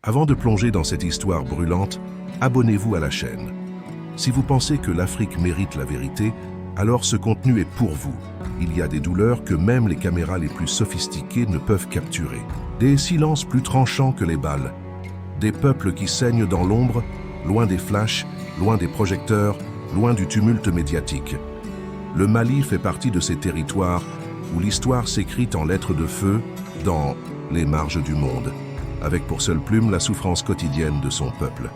Avant de plonger dans cette histoire brûlante, abonnez-vous à la chaîne. Si vous pensez que l'Afrique mérite la vérité, alors ce contenu est pour vous. Il y a des douleurs que même les caméras les plus sophistiquées ne peuvent capturer. Des silences plus tranchants que les balles. Des peuples qui saignent dans l'ombre, loin des flashs, loin des projecteurs, loin du tumulte médiatique. Le Mali fait partie de ces territoires où l'histoire s'écrit en lettres de feu dans les marges du monde, avec pour seule plume la souffrance quotidienne de son peuple.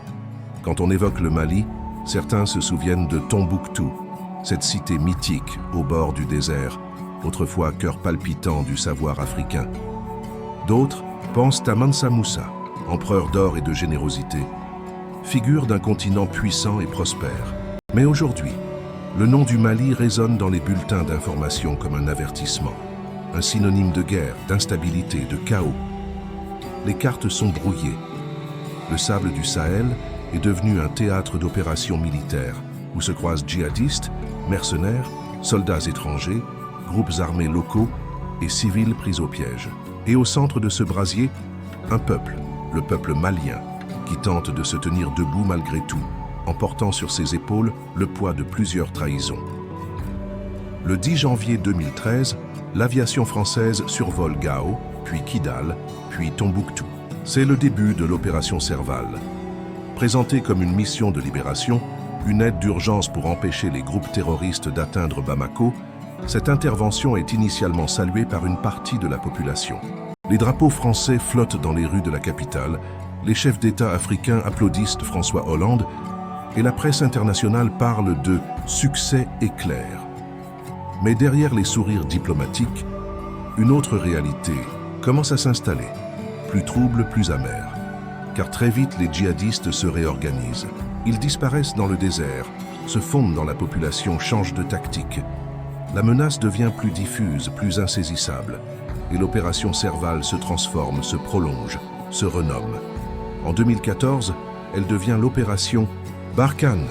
Quand on évoque le Mali, certains se souviennent de Tombouctou, cette cité mythique au bord du désert, autrefois cœur palpitant du savoir africain. D'autres pensent à Mansa Moussa, empereur d'or et de générosité, figure d'un continent puissant et prospère. Mais aujourd'hui, le nom du Mali résonne dans les bulletins d'information comme un avertissement, un synonyme de guerre, d'instabilité, de chaos. Les cartes sont brouillées. Le sable du Sahel est devenu un théâtre d'opérations militaires où se croisent djihadistes, mercenaires, soldats étrangers, groupes armés locaux et civils pris au piège. Et au centre de ce brasier, un peuple, le peuple malien, qui tente de se tenir debout malgré tout, en portant sur ses épaules le poids de plusieurs trahisons. Le 10 janvier 2013, l'aviation française survole Gao, puis Kidal, puis Tombouctou. C'est le début de l'opération Serval. Présentée comme une mission de libération, une aide d'urgence pour empêcher les groupes terroristes d'atteindre Bamako, cette intervention est initialement saluée par une partie de la population. Les drapeaux français flottent dans les rues de la capitale, les chefs d'État africains applaudissent François Hollande et la presse internationale parle de « succès éclair ». Mais derrière les sourires diplomatiques, une autre réalité commence à s'installer, plus trouble, plus amère. Car très vite, les djihadistes se réorganisent. Ils disparaissent dans le désert, se fondent dans la population, changent de tactique. La menace devient plus diffuse, plus insaisissable, et l'opération Serval se transforme, se prolonge, se renomme. En 2014, elle devient l'opération Barkhane,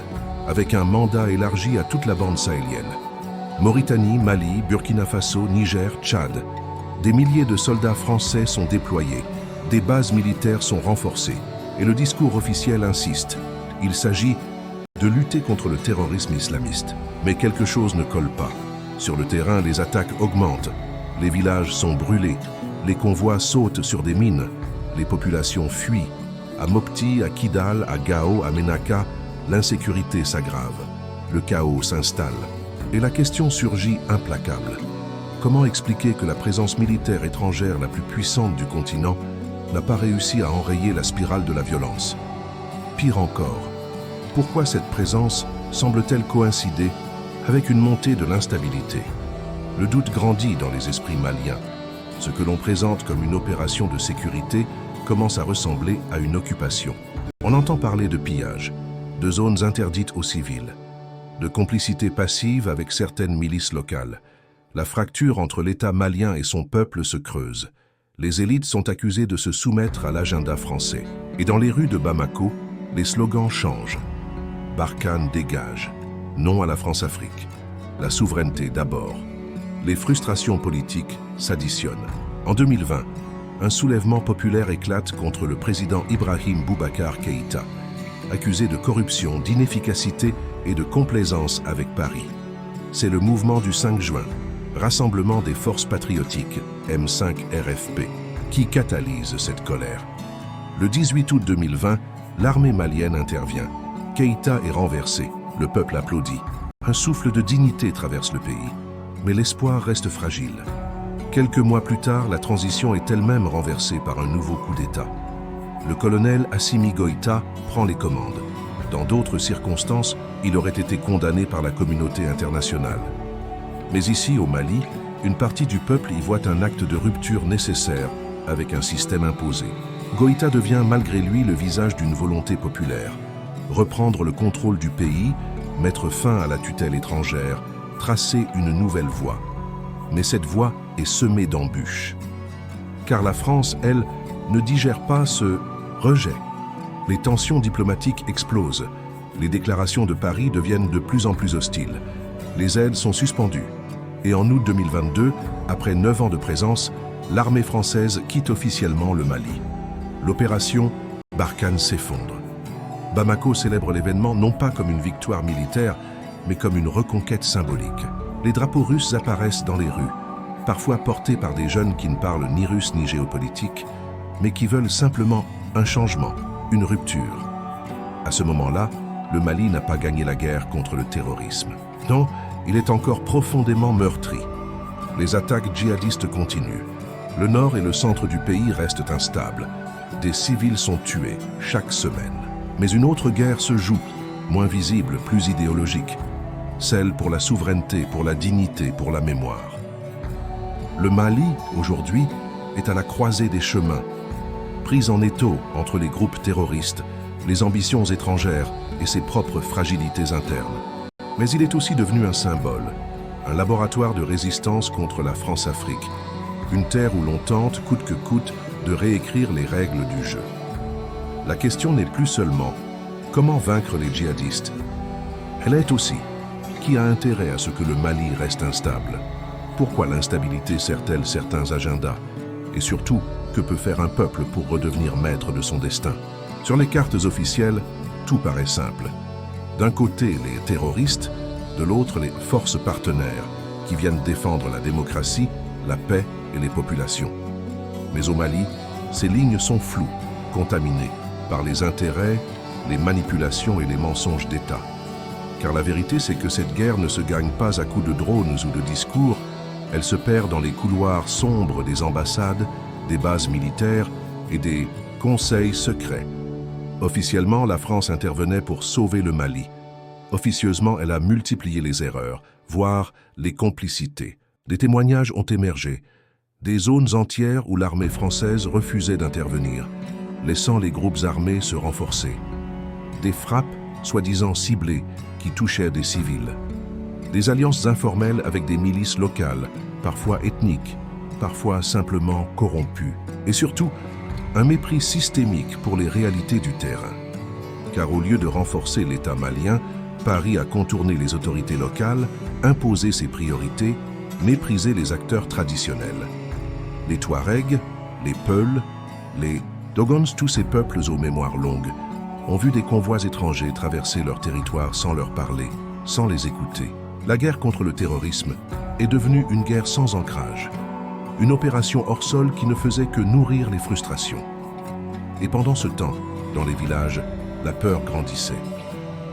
avec un mandat élargi à toute la bande sahélienne. Mauritanie, Mali, Burkina Faso, Niger, Tchad. Des milliers de soldats français sont déployés, des bases militaires sont renforcées, et le discours officiel insiste. Il s'agit de lutter contre le terrorisme islamiste. Mais quelque chose ne colle pas. Sur le terrain, les attaques augmentent, les villages sont brûlés, les convois sautent sur des mines, les populations fuient. À Mopti, à Kidal, à Gao, à Menaka, l'insécurité s'aggrave, le chaos s'installe, et la question surgit implacable. Comment expliquer que la présence militaire étrangère la plus puissante du continent n'a pas réussi à enrayer la spirale de la violence? Pire encore, pourquoi cette présence semble-t-elle coïncider avec une montée de l'instabilité? Le doute grandit dans les esprits maliens. Ce que l'on présente comme une opération de sécurité commence à ressembler à une occupation. On entend parler de pillage, de zones interdites aux civils, de complicité passive avec certaines milices locales. La fracture entre l'État malien et son peuple se creuse. Les élites sont accusées de se soumettre à l'agenda français. Et dans les rues de Bamako, les slogans changent. Barkhane dégage. Non à la France-Afrique. La souveraineté d'abord. Les frustrations politiques s'additionnent. En 2020, un soulèvement populaire éclate contre le président Ibrahim Boubacar Keïta, accusé de corruption, d'inefficacité et de complaisance avec Paris. C'est le mouvement du 5 juin, Rassemblement des forces patriotiques, M5 RFP, qui catalyse cette colère. Le 18 août 2020, l'armée malienne intervient. Keïta est renversé, le peuple applaudit. Un souffle de dignité traverse le pays, mais l'espoir reste fragile. Quelques mois plus tard, la transition est elle-même renversée par un nouveau coup d'État. Le colonel Assimi Goïta prend les commandes. Dans d'autres circonstances, il aurait été condamné par la communauté internationale. Mais ici, au Mali, une partie du peuple y voit un acte de rupture nécessaire avec un système imposé. Goïta devient malgré lui le visage d'une volonté populaire. Reprendre le contrôle du pays, mettre fin à la tutelle étrangère, tracer une nouvelle voie. Mais cette voie est semée d'embûches. Car la France, elle, ne digère pas ce rejet. Les tensions diplomatiques explosent. Les déclarations de Paris deviennent de plus en plus hostiles. Les aides sont suspendues. Et en août 2022, après 9 ans de présence, l'armée française quitte officiellement le Mali. L'opération Barkhane s'effondre. Bamako célèbre l'événement non pas comme une victoire militaire, mais comme une reconquête symbolique. Les drapeaux russes apparaissent dans les rues, parfois portés par des jeunes qui ne parlent ni russe ni géopolitique, mais qui veulent simplement un changement, une rupture. À ce moment-là, le Mali n'a pas gagné la guerre contre le terrorisme. Non, il est encore profondément meurtri. Les attaques djihadistes continuent. Le nord et le centre du pays restent instables. Des civils sont tués chaque semaine. Mais une autre guerre se joue, moins visible, plus idéologique. Celle pour la souveraineté, pour la dignité, pour la mémoire. Le Mali, aujourd'hui, est à la croisée des chemins. Pris en étau entre les groupes terroristes, les ambitions étrangères et ses propres fragilités internes. Mais il est aussi devenu un symbole, un laboratoire de résistance contre la France-Afrique, une terre où l'on tente, coûte que coûte, de réécrire les règles du jeu. La question n'est plus seulement comment vaincre les djihadistes. Elle est aussi qui a intérêt à ce que le Mali reste instable. Pourquoi l'instabilité sert-elle certains agendas? Et surtout, que peut faire un peuple pour redevenir maître de son destin? Sur les cartes officielles, tout paraît simple. D'un côté, les terroristes, de l'autre, les forces partenaires qui viennent défendre la démocratie, la paix et les populations. Mais au Mali, ces lignes sont floues, contaminées par les intérêts, les manipulations et les mensonges d'État. Car la vérité, c'est que cette guerre ne se gagne pas à coups de drones ou de discours, elle se perd dans les couloirs sombres des ambassades, des bases militaires et des conseils secrets. Officiellement, la France intervenait pour sauver le Mali. Officieusement, elle a multiplié les erreurs, voire les complicités. Des témoignages ont émergé. Des zones entières où l'armée française refusait d'intervenir, laissant les groupes armés se renforcer. Des frappes, soi-disant ciblées, qui touchaient des civils. Des alliances informelles avec des milices locales, parfois ethniques, parfois simplement corrompues. Et surtout, un mépris systémique pour les réalités du terrain. Car au lieu de renforcer l'État malien, Paris a contourné les autorités locales, imposé ses priorités, méprisé les acteurs traditionnels. Les Touaregs, les Peuls, les Dogons, tous ces peuples aux mémoires longues, ont vu des convois étrangers traverser leur territoire sans leur parler, sans les écouter. La guerre contre le terrorisme est devenue une guerre sans ancrage. Une opération hors sol qui ne faisait que nourrir les frustrations. Et pendant ce temps, dans les villages, la peur grandissait.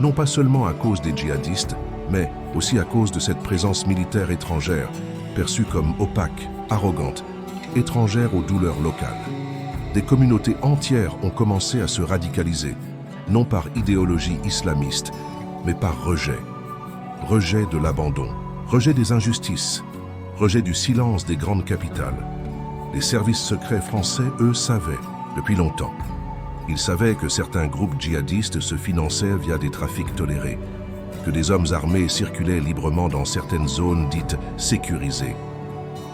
Non pas seulement à cause des djihadistes, mais aussi à cause de cette présence militaire étrangère, perçue comme opaque, arrogante, étrangère aux douleurs locales. Des communautés entières ont commencé à se radicaliser, non par idéologie islamiste, mais par rejet. Rejet de l'abandon, rejet des injustices, rejet du silence des grandes capitales. Les services secrets français, eux, savaient, depuis longtemps. Ils savaient que certains groupes djihadistes se finançaient via des trafics tolérés, que des hommes armés circulaient librement dans certaines zones dites sécurisées,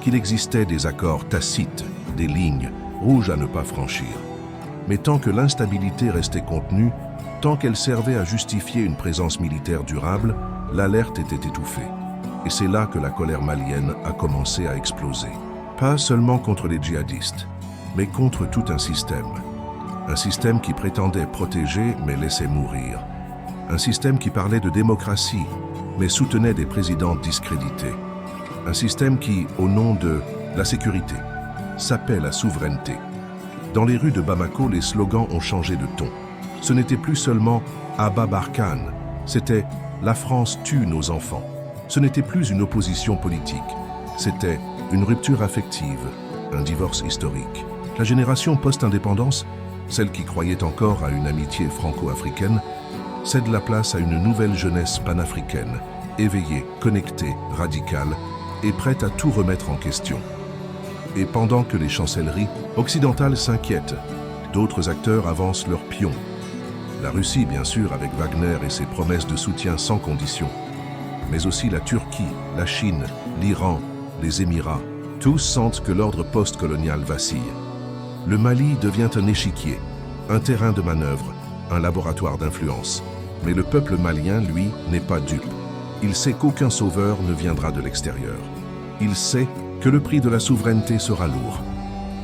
qu'il existait des accords tacites, des lignes rouges à ne pas franchir. Mais tant que l'instabilité restait contenue, tant qu'elle servait à justifier une présence militaire durable, l'alerte était étouffée. Et c'est là que la colère malienne a commencé à exploser. Pas seulement contre les djihadistes, mais contre tout un système. Un système qui prétendait protéger, mais laissait mourir. Un système qui parlait de démocratie, mais soutenait des présidents discrédités. Un système qui, au nom de la sécurité, sapait la souveraineté. Dans les rues de Bamako, les slogans ont changé de ton. Ce n'était plus seulement « Abat Barkhane », c'était « La France tue nos enfants ». Ce n'était plus une opposition politique, c'était une rupture affective, un divorce historique. La génération post-indépendance, celle qui croyait encore à une amitié franco-africaine, cède la place à une nouvelle jeunesse panafricaine, éveillée, connectée, radicale et prête à tout remettre en question. Et pendant que les chancelleries occidentales s'inquiètent, d'autres acteurs avancent leurs pions. La Russie, bien sûr, avec Wagner et ses promesses de soutien sans condition, mais aussi la Turquie, la Chine, l'Iran, les Émirats, tous sentent que l'ordre post-colonial vacille. Le Mali devient un échiquier, un terrain de manœuvre, un laboratoire d'influence. Mais le peuple malien, lui, n'est pas dupe. Il sait qu'aucun sauveur ne viendra de l'extérieur. Il sait que le prix de la souveraineté sera lourd.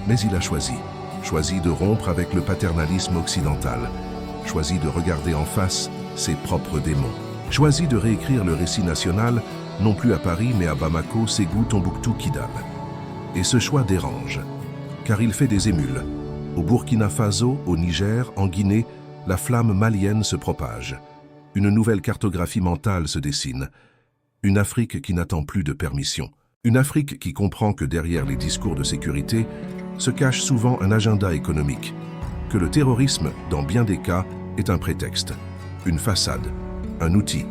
Mais il a choisi. choisit de rompre avec le paternalisme occidental, choisit de regarder en face ses propres démons, choisit de réécrire le récit national, non plus à Paris mais à Bamako, Ségou, Tombouctou, Kidal. Et ce choix dérange, car il fait des émules. Au Burkina Faso, au Niger, en Guinée, la flamme malienne se propage. Une nouvelle cartographie mentale se dessine. Une Afrique qui n'attend plus de permission. Une Afrique qui comprend que derrière les discours de sécurité se cache souvent un agenda économique, que le terrorisme, dans bien des cas, est un prétexte, une façade, un outil.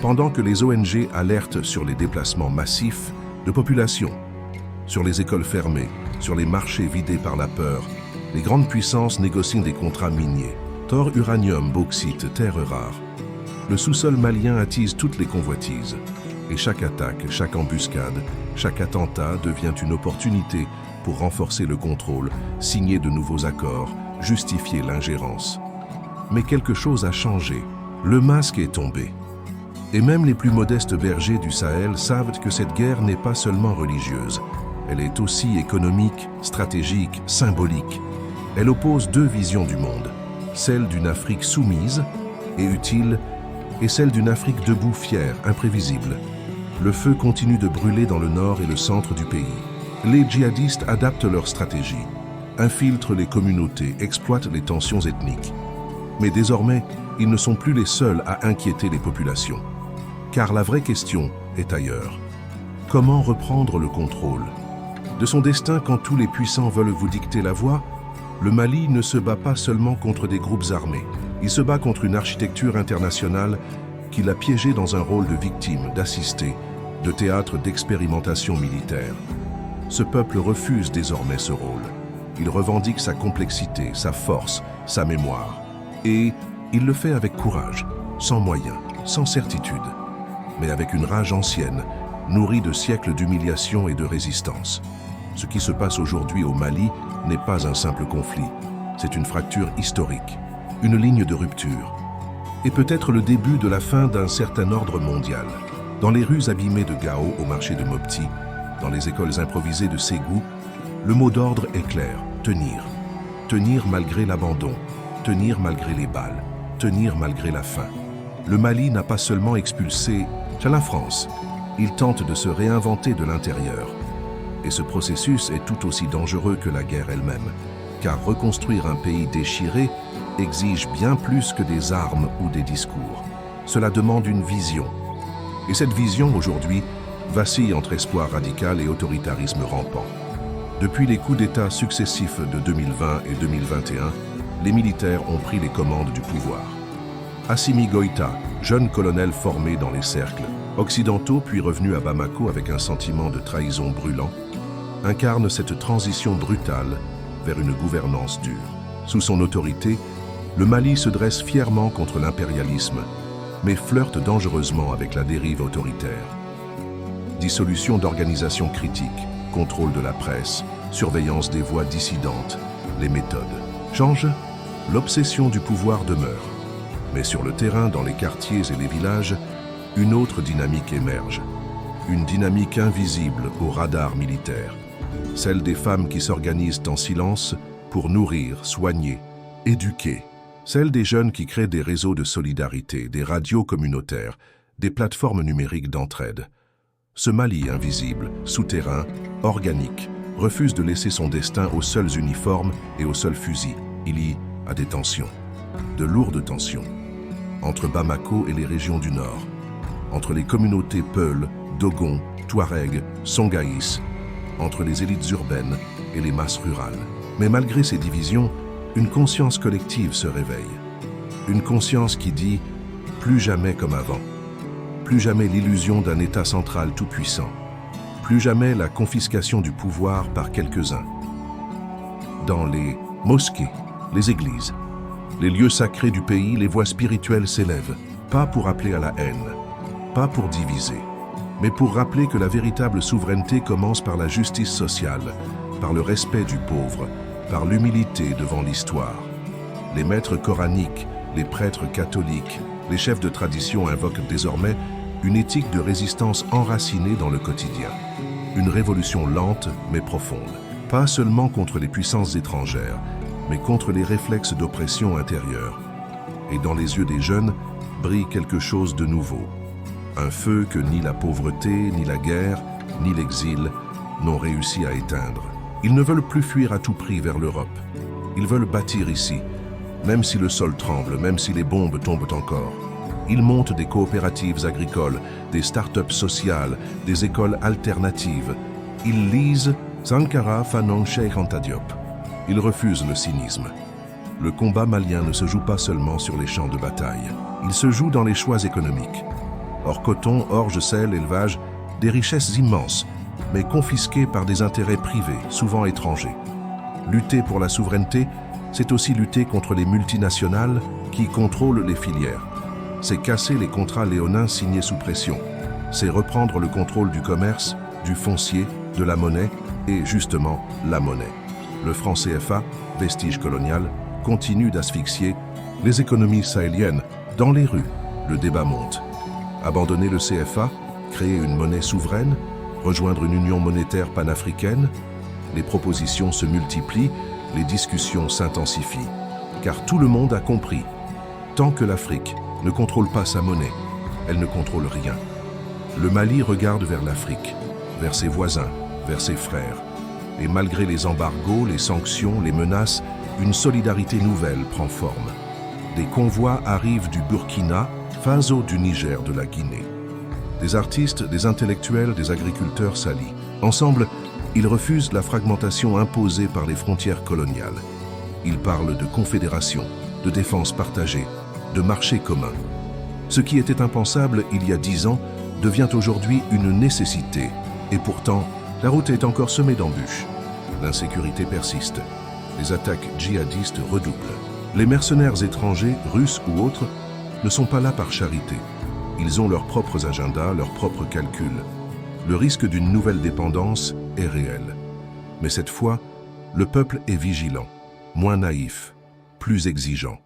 Pendant que les ONG alertent sur les déplacements massifs de population, sur les écoles fermées, sur les marchés vidés par la peur, les grandes puissances négocient des contrats miniers, thor, uranium, bauxite, terres rares. Le sous-sol malien attise toutes les convoitises. Et chaque attaque, chaque embuscade, chaque attentat devient une opportunité pour renforcer le contrôle, signer de nouveaux accords, justifier l'ingérence. Mais quelque chose a changé. Le masque est tombé. Et même les plus modestes bergers du Sahel savent que cette guerre n'est pas seulement religieuse. Elle est aussi économique, stratégique, symbolique. Elle oppose deux visions du monde, celle d'une Afrique soumise et utile, et celle d'une Afrique debout, fière, imprévisible. Le feu continue de brûler dans le nord et le centre du pays. Les djihadistes adaptent leur stratégie, infiltrent les communautés, exploitent les tensions ethniques. Mais désormais, ils ne sont plus les seuls à inquiéter les populations. Car la vraie question est ailleurs. Comment reprendre le contrôle de son destin quand tous les puissants veulent vous dicter la voie? Le Mali ne se bat pas seulement contre des groupes armés. Il se bat contre une architecture internationale qui l'a piégé dans un rôle de victime, d'assisté, de théâtre d'expérimentation militaire. Ce peuple refuse désormais ce rôle. Il revendique sa complexité, sa force, sa mémoire. Et il le fait avec courage, sans moyens, sans certitude, mais avec une rage ancienne, nourrie de siècles d'humiliation et de résistance. Ce qui se passe aujourd'hui au Mali n'est pas un simple conflit, c'est une fracture historique, une ligne de rupture, et peut-être le début de la fin d'un certain ordre mondial. Dans les rues abîmées de Gao, au marché de Mopti, dans les écoles improvisées de Ségou, le mot d'ordre est clair, tenir. Tenir malgré l'abandon, tenir malgré les balles, tenir malgré la faim. Le Mali n'a pas seulement expulsé la France, il tente de se réinventer de l'intérieur. Et ce processus est tout aussi dangereux que la guerre elle-même, car reconstruire un pays déchiré exige bien plus que des armes ou des discours. Cela demande une vision. Et cette vision, aujourd'hui, vacille entre espoir radical et autoritarisme rampant. Depuis les coups d'État successifs de 2020 et 2021, les militaires ont pris les commandes du pouvoir. Assimi Goïta, jeune colonel formé dans les cercles occidentaux puis revenu à Bamako avec un sentiment de trahison brûlant, incarne cette transition brutale vers une gouvernance dure. Sous son autorité, le Mali se dresse fièrement contre l'impérialisme, mais flirte dangereusement avec la dérive autoritaire. Dissolution d'organisations critiques, contrôle de la presse, surveillance des voix dissidentes, les méthodes changent, l'obsession du pouvoir demeure. Mais sur le terrain, dans les quartiers et les villages, une autre dynamique émerge. Une dynamique invisible au radar militaire. Celle des femmes qui s'organisent en silence pour nourrir, soigner, éduquer. Celle des jeunes qui créent des réseaux de solidarité, des radios communautaires, des plateformes numériques d'entraide. Ce Mali invisible, souterrain, organique, refuse de laisser son destin aux seuls uniformes et aux seuls fusils. Il y a des tensions, de lourdes tensions, entre Bamako et les régions du Nord, entre les communautés Peul, Dogon, Touareg, Songaïs, entre les élites urbaines et les masses rurales. Mais malgré ces divisions, une conscience collective se réveille. Une conscience qui dit « plus jamais comme avant ». Plus jamais l'illusion d'un État central tout-puissant. Plus jamais la confiscation du pouvoir par quelques-uns. Dans les mosquées, les églises, les lieux sacrés du pays, les voix spirituelles s'élèvent, pas pour appeler à la haine, pas pour diviser, mais pour rappeler que la véritable souveraineté commence par la justice sociale, par le respect du pauvre, par l'humilité devant l'histoire. Les maîtres coraniques, les prêtres catholiques, les chefs de tradition invoquent désormais une éthique de résistance enracinée dans le quotidien. Une révolution lente mais profonde. pas seulement contre les puissances étrangères, mais contre les réflexes d'oppression intérieure. Et dans les yeux des jeunes brille quelque chose de nouveau. Un feu que ni la pauvreté, ni la guerre, ni l'exil n'ont réussi à éteindre. Ils ne veulent plus fuir à tout prix vers l'Europe. Ils veulent bâtir ici, même si le sol tremble, même si les bombes tombent encore. Ils montent des coopératives agricoles, des start-up sociales, des écoles alternatives. Ils lisent Sankara Fanon Cheikh Anta Diop. Ils refusent le cynisme. Le combat malien ne se joue pas seulement sur les champs de bataille. Il se joue dans les choix économiques. Or coton, orge, sel, élevage, des richesses immenses, mais confisquées par des intérêts privés, souvent étrangers. Lutter pour la souveraineté, c'est aussi lutter contre les multinationales qui contrôlent les filières. C'est casser les contrats léonins signés sous pression. C'est reprendre le contrôle du commerce, du foncier, de la monnaie et justement la monnaie. Le franc CFA, vestige colonial, continue d'asphyxier les économies sahéliennes. Dans les rues, le débat monte. Abandonner le CFA, créer une monnaie souveraine, rejoindre une union monétaire panafricaine, les propositions se multiplient, les discussions s'intensifient. Car tout le monde a compris, tant que l'Afrique ne contrôle pas sa monnaie, elle ne contrôle rien. Le Mali regarde vers l'Afrique, vers ses voisins, vers ses frères. Et malgré les embargos, les sanctions, les menaces, une solidarité nouvelle prend forme. Des convois arrivent du Burkina Faso, du Niger, de la Guinée. Des artistes, des intellectuels, des agriculteurs s'allient. Ensemble, ils refusent la fragmentation imposée par les frontières coloniales. Ils parlent de confédération, de défense partagée, de marché commun. Ce qui était impensable il y a 10 ans devient aujourd'hui une nécessité. Et pourtant, la route est encore semée d'embûches. L'insécurité persiste. Les attaques djihadistes redoublent. Les mercenaires étrangers, russes ou autres, ne sont pas là par charité. Ils ont leurs propres agendas, leurs propres calculs. Le risque d'une nouvelle dépendance est réel. Mais cette fois, le peuple est vigilant, moins naïf, plus exigeant.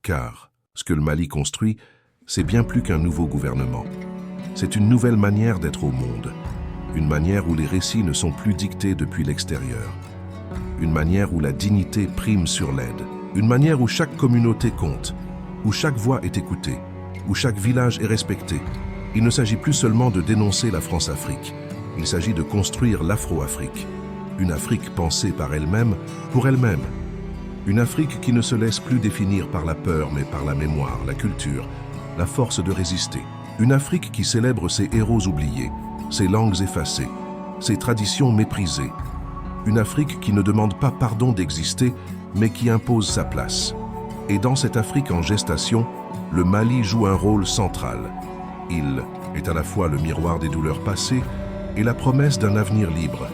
Car ce que le Mali construit, c'est bien plus qu'un nouveau gouvernement. C'est une nouvelle manière d'être au monde. Une manière où les récits ne sont plus dictés depuis l'extérieur. Une manière où la dignité prime sur l'aide. Une manière où chaque communauté compte, où chaque voix est écoutée, où chaque village est respecté. Il ne s'agit plus seulement de dénoncer la France-Afrique. Il s'agit de construire l'Afro-Afrique. Une Afrique pensée par elle-même, pour elle-même. Une Afrique qui ne se laisse plus définir par la peur, mais par la mémoire, la culture, la force de résister. Une Afrique qui célèbre ses héros oubliés, ses langues effacées, ses traditions méprisées. Une Afrique qui ne demande pas pardon d'exister, mais qui impose sa place. Et dans cette Afrique en gestation, le Mali joue un rôle central. Il est à la fois le miroir des douleurs passées et la promesse d'un avenir libre.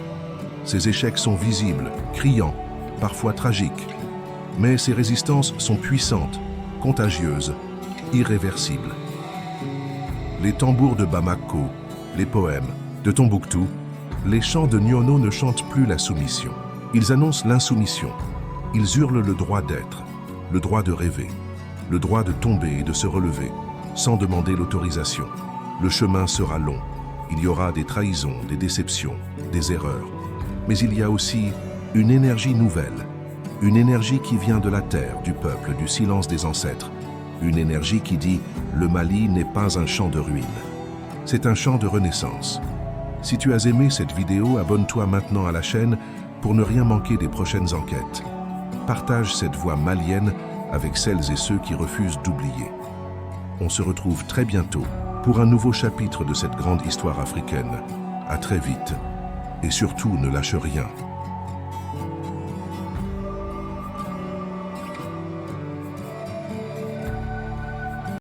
Ses échecs sont visibles, criants, parfois tragiques. Mais ses résistances sont puissantes, contagieuses, irréversibles. Les tambours de Bamako, les poèmes de Tombouctou, les chants de Nyono ne chantent plus la soumission. Ils annoncent l'insoumission. Ils hurlent le droit d'être, le droit de rêver, le droit de tomber et de se relever, sans demander l'autorisation. Le chemin sera long. Il y aura des trahisons, des déceptions, des erreurs. Mais il y a aussi une énergie nouvelle. Une énergie qui vient de la terre, du peuple, du silence des ancêtres. Une énergie qui dit « Le Mali n'est pas un champ de ruines. C'est un champ de renaissance ». Si tu as aimé cette vidéo, abonne-toi maintenant à la chaîne pour ne rien manquer des prochaines enquêtes. Partage cette voix malienne avec celles et ceux qui refusent d'oublier. On se retrouve très bientôt pour un nouveau chapitre de cette grande histoire africaine. À très vite. Et surtout, ne lâche rien.